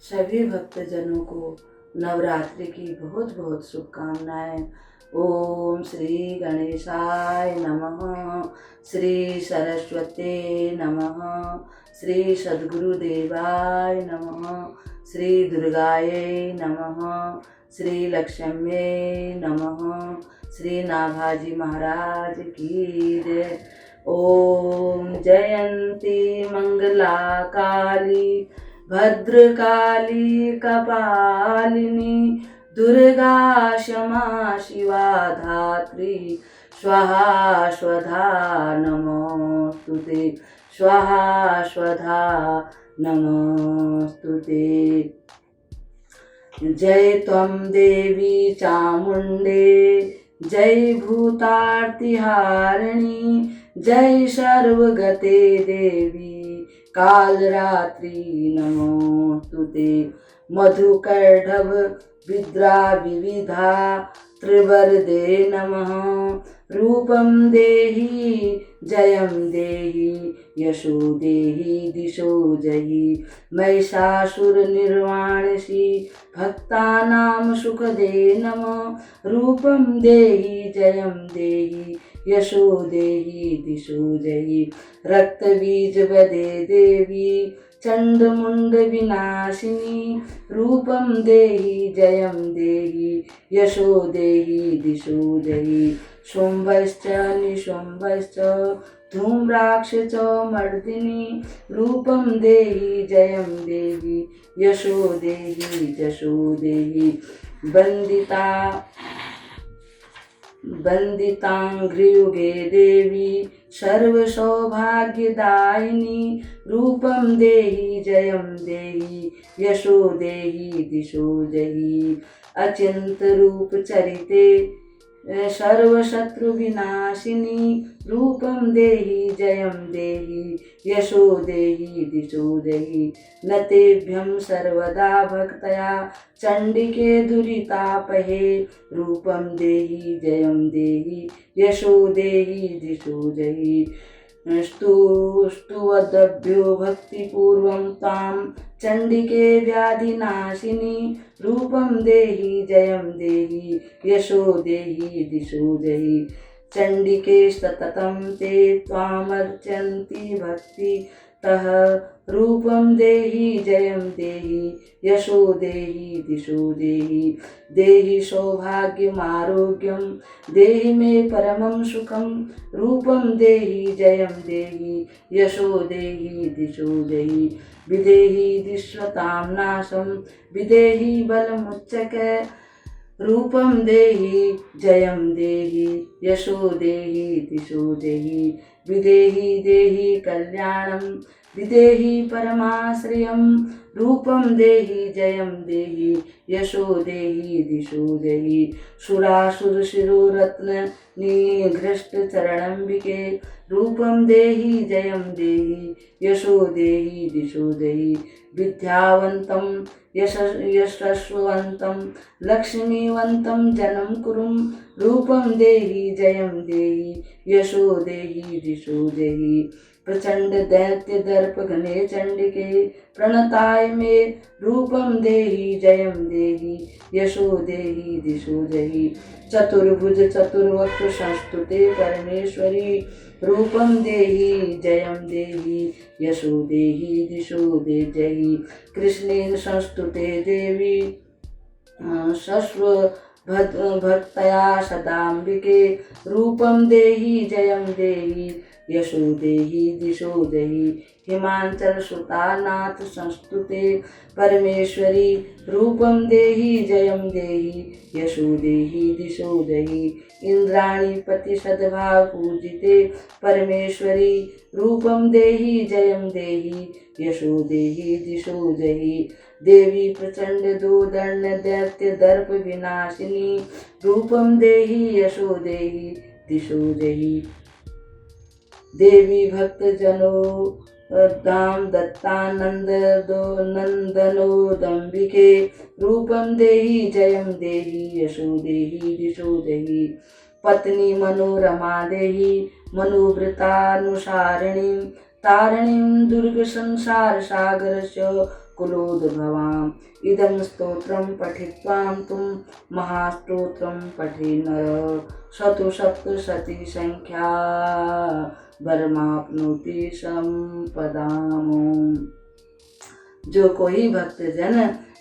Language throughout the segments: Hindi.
सभी भक्तजनों को नवरात्रि की बहुत बहुत शुभकामनाएं। ओम श्री गणेशाय नमः, श्री सरस्वते नमः, श्री सद्गुरुदेवाय नमः, श्री दुर्गाये नमः, श्री लक्ष्म्ये नमः, श्री नाभाजी महाराज की जय। ओम जयंती मंगला काली भद्रकाली कपालिनी दुर्गा क्षमा शिवा धात्री स्वाहा स्वधा नमोस्तुते, स्वाहा स्वधा नमोस्तुते। जय त्वं देवी चामुंडे, जय भूतार्तिहारिणी, जय सर्वगते देवी कालरात्रि नमोस्तुते। मधुकर्णव विद्रा विविधा त्रिवरदे नमः, रूपं देहि जयं देहि यशो देहि दिशो जयि, महिषासुरनिर्वाणसि भक्तानां सुखदे नमः, रूपं देहि जयं देहि यशो देहि दिशो जयि, रक्तबीजवदे देवी चंडमुंड विनाशिनी, रूपं देहि जयं देहि यशो देहि दिशो जयि, शुंभश्च निशुंभश्च धूम्राक्ष च मर्दिनी, रूपं देहि जयं देहि यशो देहि जशो देहि, वंदितांघ्रियुगे देवी सर्वसौभाग्यदायिनी, रूपं देहि जयं देहि यशो देहि दिशो जयि, अचिंत रूप चरिते सर्वशत्रु विनाशिनी, रूपं देहि जयं देहि यशो देहि दिशो जयि, नतेभ्यं सर्वदा भक्तया चंडिके दुरितापहे, रूपं देहि जयं देहि यशो देहि दिशो जयि, स्तुवद्भ्यो भक्तिपूर्वं तां चंडिके व्याधिनाशिनी, रूपं देहि जयं देहि यशो देहि दिशो जयि, चंडिके सततं ते त्वामर्चन्ति भक्तितः, रूपं देहि जयं देहि यशो देहि दिशो देहि, देहि सौभाग्यमारोग्यं देहि मे परमं सुखं, रूपं देहि जयं देहि यशो देहि दिशो जयि, विदेहि दिश्वतां नाशं विदेहि बलमुच्चके, रूपं देहि जयं देहि यशो देहि दिशो जयि, विदेहि देहि कल्याणं विदेहि परमाश्रयं, रूपं देहि जयं देहि यशो देहि दिशो जयि, सुरासुरशिरोरत्न निघृष्ट चरणंबिके, रूपं देहि जयं देहि यशो देहि दिशो जयि, विद्यावन्तं यशस्वन्तं लक्ष्मीवन्तं जनं कुरुं, रूपं देहि जयं देहि यशो देहि दिशो जयि, प्रचंड दैत्य दर्प घने चंडिके प्रणताय मे, रूपं देहि जयं देहि यशो देहि दिशो जयि, चतुर्भुज चतुर्वक्त्र संस्तुते परमेश्वरी, रूपं देहि जयं देहि यशो देहि दिशो दे जयि, कृष्णेन संस्तुते देवी शश्व भक्तया सदाम्बिके, रूपं देहि जयं देहि यशो देहि दिशो जयि, हिमाचल सुतानाथ संस्तुते परमेश्वरी, रूपं देहि जयं देहि यशो देहि दिशो जयि, इंद्राणी पति सद्भाव पूजिते परमेश्वरी, रूपं देहि जयं देहि यशो देहि दिशो जयि, देवी प्रचंड दोदंड दैत्य दर्प विनाशिनी, रूपं देहि यशो देहि दिशो जयि, देवी भक्त जनों दाम दत्तानंद दो नंदनो दंबिके, रूपं देहि जयं देहि यशो देहि दिशो जयि, पत्नी मनोरमा देहि मनुव्रतानुसारिणीं तारिणीं दुर्ग संसार सागरस्य कुलोद्भवाम् इदं स्तोत्रं पठित्वां तुम महास्तोत्रं पठे नर शतु सप्तशती संख्या वर्माप्नोति संपदाम्। जो कोई भक्तजन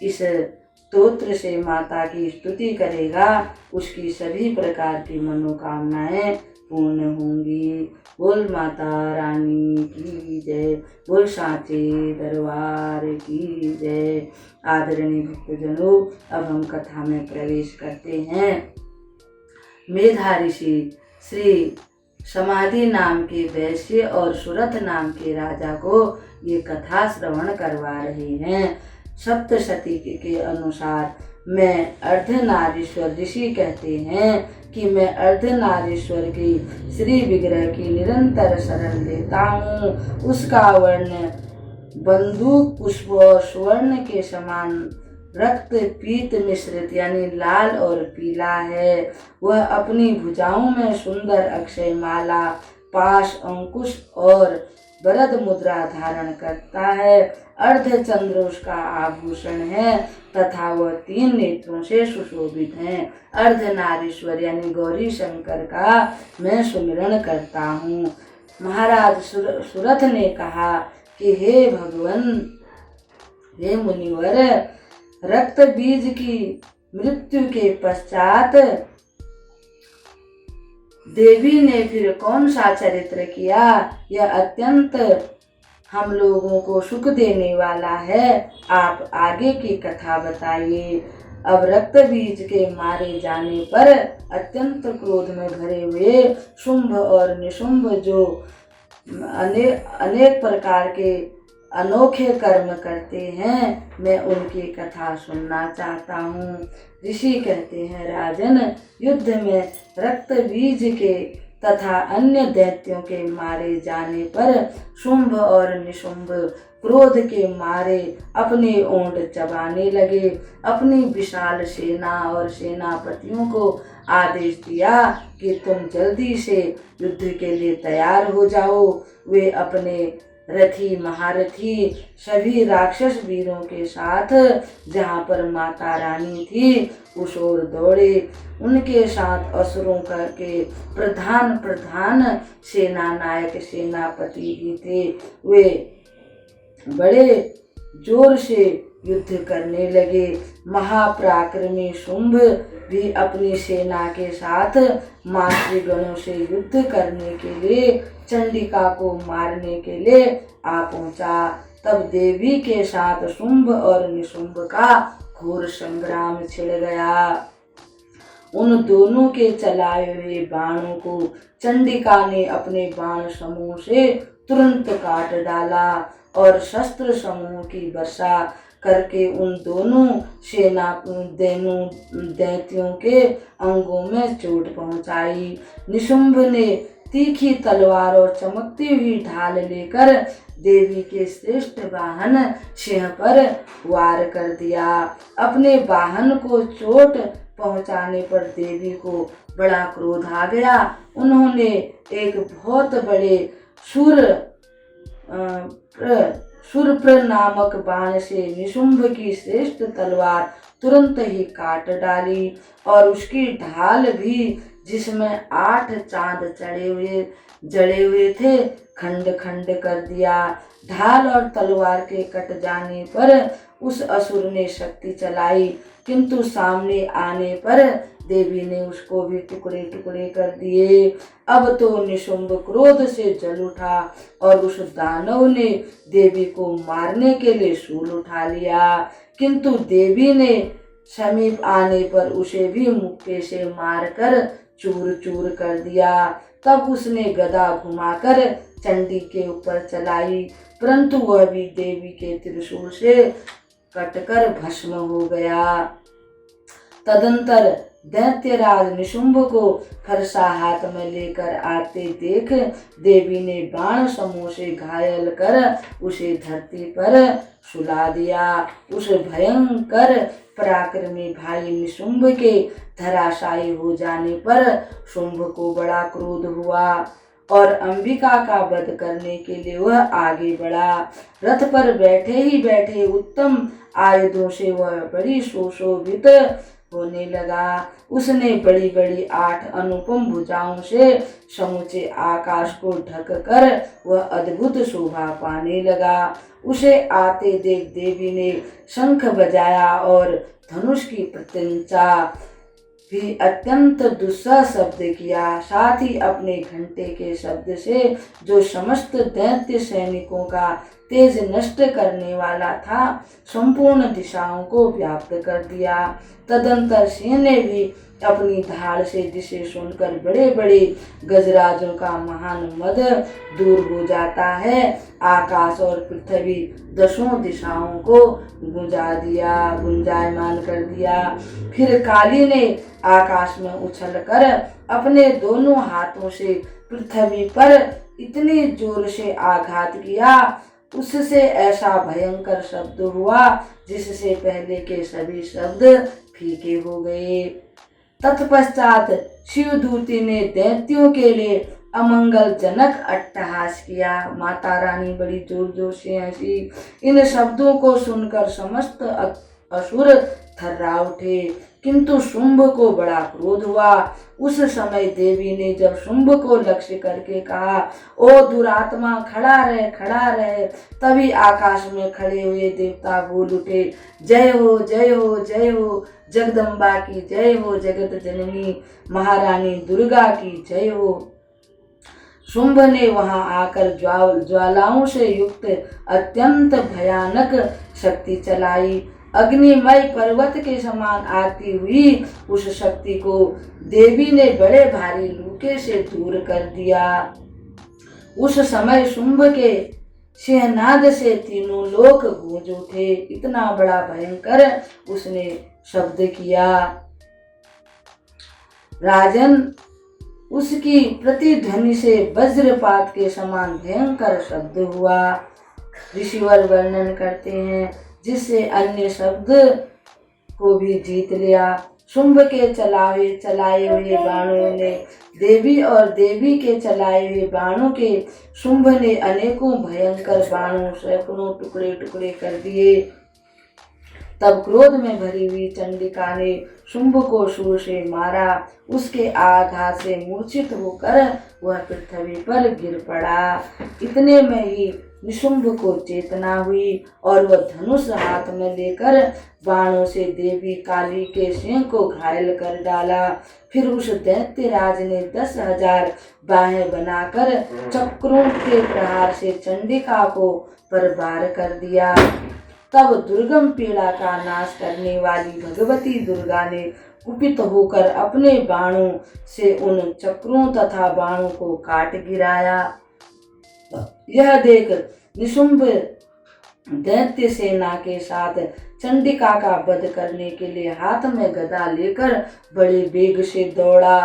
इस स्तोत्र से माता की स्तुति करेगा उसकी सभी प्रकार की मनोकामनाएं पूर्ण होंगी। बोल माता रानी की जय, बोल सांचे दरबार की जय। आदरणीय भक्तजनों, अब हम कथा में प्रवेश करते हैं। मेधा ऋषि श्री समाधि नाम के वैश्य और सुरथ नाम के राजा को ये कथा श्रवण करवा रहे हैं। सप्तशती के अनुसार मैं अर्धनारीश्वर ऋषि कहते हैं कि मैं अर्धनारीश्वर की श्री विग्रह की निरंतर शरण लेता हूँ। उसका वर्ण बंदूक पुष्प और स्वर्ण के समान रक्त पीत मिश्रित यानी लाल और पीला है। वह अपनी भुजाओं में सुंदर अक्षय माला, पाश, अंकुश और वरद मुद्रा धारण करता है। अर्धचंद्र उसका आभूषण है तथा वह 3 नेत्रों से सुशोभित है। अर्धनारीश्वर यानी गौरी शंकर का मैं सुमिरन करता हूँ। महाराज सुरथ ने कहा कि हे भगवान, हे मुनिवर, रक्त बीज की मृत्यु के पश्चात देवी ने फिर कौन सा चरित्र किया? यह अत्यंत हम लोगों को सुख देने वाला है। आप आगे की कथा बताइए। अब रक्त बीज के मारे जाने पर अत्यंत क्रोध में भरे हुए शुंभ और निशुंभ जो अनेक प्रकार के अनोखे कर्म करते हैं, मैं उनकी कथा सुनना चाहता हूँ। ऋषि कहते हैं, राजन, युद्ध में रक्त बीज के तथा अन्य दैत्यों के मारे जाने पर शुंभ और निशुंभ क्रोध के मारे अपने ओंठ चबाने लगे। अपनी विशाल सेना और सेनापतियों को आदेश दिया कि तुम जल्दी से युद्ध के लिए तैयार हो जाओ। वे अपने रथी महारथी सभी राक्षस वीरों के साथ जहाँ पर माता रानी थी उस ओर दौड़े। उनके साथ असुरों के प्रधान सेना नायक सेनापति भी थे। वे बड़े जोर से युद्ध करने लगे। महापराक्रमी शुंभ भी अपनी सेना के साथ मातृगणों से युद्ध करने के लिए चंडिका को मारने के लिए आ पहुंचा। तब देवी के साथ शुंभ और निशुंभ का घोर संग्राम छिड़ गया। उन दोनों के चलाए हुए बाणों को चंडिका ने अपने बाण समूह से तुरंत काट डाला और शस्त्र समूह की वर्षा करके उन दोनों सेना दैत्यों के अंगों में चोट पहुंचाई। निशुंभ ने तीखी तलवार और चमकती हुई ढाल लेकर देवी के श्रेष्ठ वाहन सिंह पर वार कर दिया। अपने वाहन को चोट पहुंचाने पर देवी को बड़ा क्रोध आ गया। उन्होंने एक बहुत बड़े शूरप्र नामक बाण से निशुंभ की श्रेष्ठ तलवार तुरंत ही काट डाली और उसकी ढाल भी जिसमें 8 चांद जड़े हुए थे खंड खंड कर दिया। ढाल और तलवार के कट जाने पर उस असुर ने शक्ति चलाई, किंतु सामने आने पर देवी ने उसको भी टुकड़े टुकड़े कर दिए। अब तो निशुंभ क्रोध से जल उठा और उस दानव ने देवी को मारने के लिए शूल उठा लिया, किंतु देवी ने समीप आने पर उसे भी मुक्के से मारकर चूर चूर कर दिया। तब उसने गदा घुमाकर चंडी के ऊपर चलाई, परंतु वह भी देवी के त्रिशूल से कटकर भस्म हो गया। तदंतर दैत्यराज निशुंभ को फरसा हाथ में लेकर आते देख देवी ने बाण समूह से घायल कर उसे धरती पर सुला दिया। उस भयंकर पराक्रमी भाई निशुंभ के धराशायी हो जाने पर शुंभ को बड़ा क्रोध हुआ। और अंबिका का वध करने के लिए वह आगे बढ़ा। रथ पर बैठे ही बैठे उत्तम आयुधों से वह बड़ी सुशोभित होने लगा। उसने बड़ी बड़ी 8 अनुपम भुजाओं से समूचे आकाश को ढक कर वह अद्भुत शोभा पाने लगा। उसे आते देख देवी ने शंख बजाया और धनुष की प्रत्यंचा भी अत्यंत दुस्सह शब्द किया। साथ ही अपने घंटे के शब्द से जो समस्त दैत्य सैनिकों का तेज नष्ट करने वाला था, संपूर्ण दिशाओं को व्याप्त कर दिया। तदंतर सिंह ने भी अपनी धाड़ से, जिसे सुनकर बड़े बड़े गजराजों का महान मद दूर हो जाता है, आकाश और पृथ्वी 10 दिशाओं को गुंजायमान कर दिया। फिर काली ने आकाश में उछलकर अपने दोनों हाथों से पृथ्वी पर इतनी जोर से आघात किया, उससे ऐसा भयंकर शब्द हुआ जिससे पहले के सभी शब्द फीके हो गए। तत्पश्चात शिवदूती ने दैत्यों के लिए अमंगलजनक अट्टहास किया। माता रानी बड़ी जोर जोर से हंसी। इन शब्दों को सुनकर समस्त असुर थर्रा उठे, किंतु शुंभ को बड़ा क्रोध हुआ। उस समय देवी ने जब शुंभ को लक्ष्य करके कहा, ओ दुरात्मा, खड़ा रहे खड़ा रहे, तभी आकाश में खड़े हुए देवता बोल उठे, जय हो जय हो जय हो, जगदम्बा की जय हो, जगत जननी महारानी दुर्गा की जय हो। शुंभ ने वहां आकर ज्वालाओं से युक्त अत्यंत भयानक शक्ति चलाई। अग्निमय पर्वत के समान आती हुई उस शक्ति को देवी ने बड़े भारी लूके से दूर कर दिया। उस समय शुंभ के सिंहनाद से तीनों लोक गूंज उठे। इतना बड़ा भयंकर उसने शब्द किया। राजन, उसकी प्रतिध्वनि से वज्रपात के समान भयंकर शब्द हुआ। ऋषिवर वर्णन करते हैं, जिससे अन्य शब्द को भी जीत लिया। शुंभ के चलाए हुए बाणों ने देवी और देवी के चलाए हुए बाणों के शुंभ ने अनेकों भयंकर बाणों सैकड़ों टुकड़े टुकड़े कर दिए। तब क्रोध में भरी हुई चंडिका ने शुंभ को शूल से मारा। उसके आघात से मूर्छित होकर वह पृथ्वी पर गिर पड़ा। इतने में ही निशुंभ को चेतना हुई और वह धनुष हाथ में लेकर बाणों से देवी काली के सिंह को घायल कर डाला। फिर उस दैत्य राज ने 10,000 बाहें बनाकर चक्रों के प्रहार से चंडिका को बर्बाद कर दिया। तब दुर्गम पीड़ा का नाश करने वाली भगवती दुर्गा ने कुपित होकर अपने बाणों से उन चक्रों तथा बाणों को काट गिराया। यह देख निशुंभ दैत्य सेना के साथ चंडिका का वध करने के लिए हाथ में गदा लेकर बड़े वेग से दौड़ा।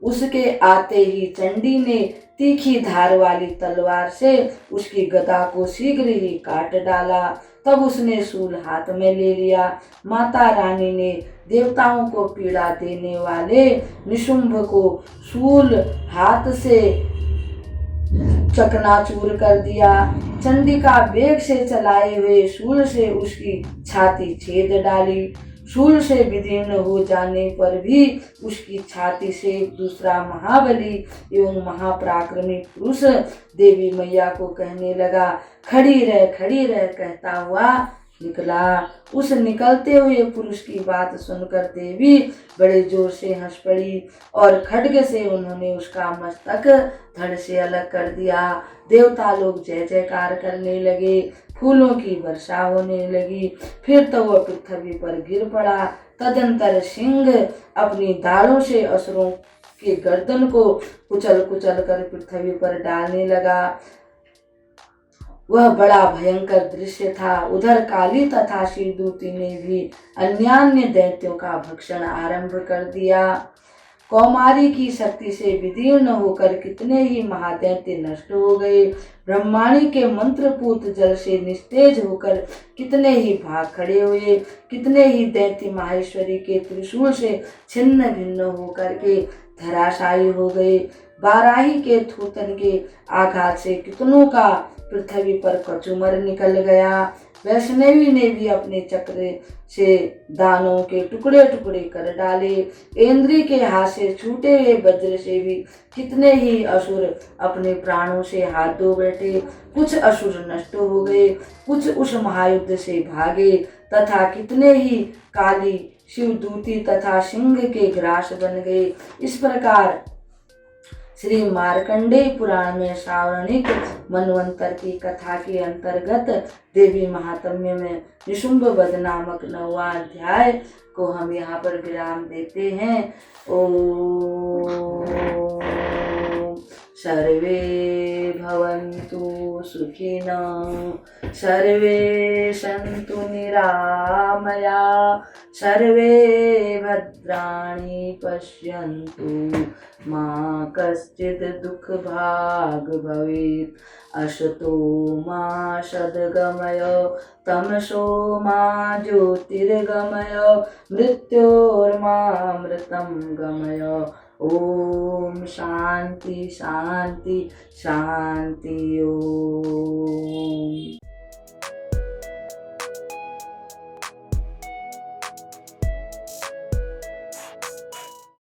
उसके आते ही चंडी ने तीखी धार वाली तलवार से उसकी गदा को शीघ्र ही काट डाला। तब उसने शूल हाथ में ले लिया। माता रानी ने देवताओं को पीड़ा देने वाले निशुंभ को शूल हाथ से चकनाचूर कर दिया। चंडिका वेग से चलाए हुए शूल से उसकी छाती छेद डाली। शूल से विदीर्ण हो जाने पर भी उसकी छाती से दूसरा महाबली एवं महापराक्रमी पुरुष देवी मैया को कहने लगा, खड़ी रह कहता हुआ निकला। उस निकलते हुए पुरुष की बात सुनकर देवी बड़े जोर से हंस पड़ी और खड्ग से उन्होंने उसका मस्तक धड़ से अलग कर दिया। देवता लोग जय जयकार करने लगे, फूलों की वर्षा होने लगी। फिर तो वह पृथ्वी पर गिर पड़ा। तदंतर सिंह अपनी दाढ़ों से असुरों के गर्दन को कुचल कुचल कर पृथ्वी पर डालने लगा। वह बड़ा भयंकर दृश्य था। उधर काली तथा शिवदूती ने भी अन्यान्य दैत्यों का भक्षण आरंभ कर दिया। कौमारी की शक्ति से विदीर्ण होकर कितने ही महादैत्य नष्ट हो गए। ब्रह्माणी के मंत्रपूत जल से निस्तेज होकर कितने ही भाग खड़े हुए। कितने ही दैत्य माहेश्वरी के त्रिशूल से छिन्न भिन्न होकर के धराशायी हो गए। बाराही के थूथन के आघात से कितनों का पृथ्वी पर कचूमर निकल गया। वैष्णवी ने भी अपने चक्र से दानों के टुकड़े टुकड़े कर डाले। इंद्री के हाथ से छूटे हुए वज्र से भी कितने ही असुर अपने प्राणों से हाथ धो बैठे। कुछ असुर नष्ट हो गए, कुछ उस महायुद्ध से भागे तथा कितने ही काली शिवदूती तथा सिंह के ग्रास बन गए। इस प्रकार श्री मार्कंडेय पुराण में सावर्णिक मनवंतर की कथा के अंतर्गत देवी महात्म्य में निशुंभ वध नामक 9वां अध्याय को हम यहाँ पर विराम देते हैं। ओम सर्वे भवन्तु सुखिनः, सर्वे सन्तु निरामया, सर्वे भद्राणि पश्यन्तु मा कश्चित् दुःखभाग् भवेत्। असतो मा सद्गमय, तमसो मा ज्योतिर्गमय, मृत्योर्मामृतं गमय। ओम शांति शांति शांति। ओम।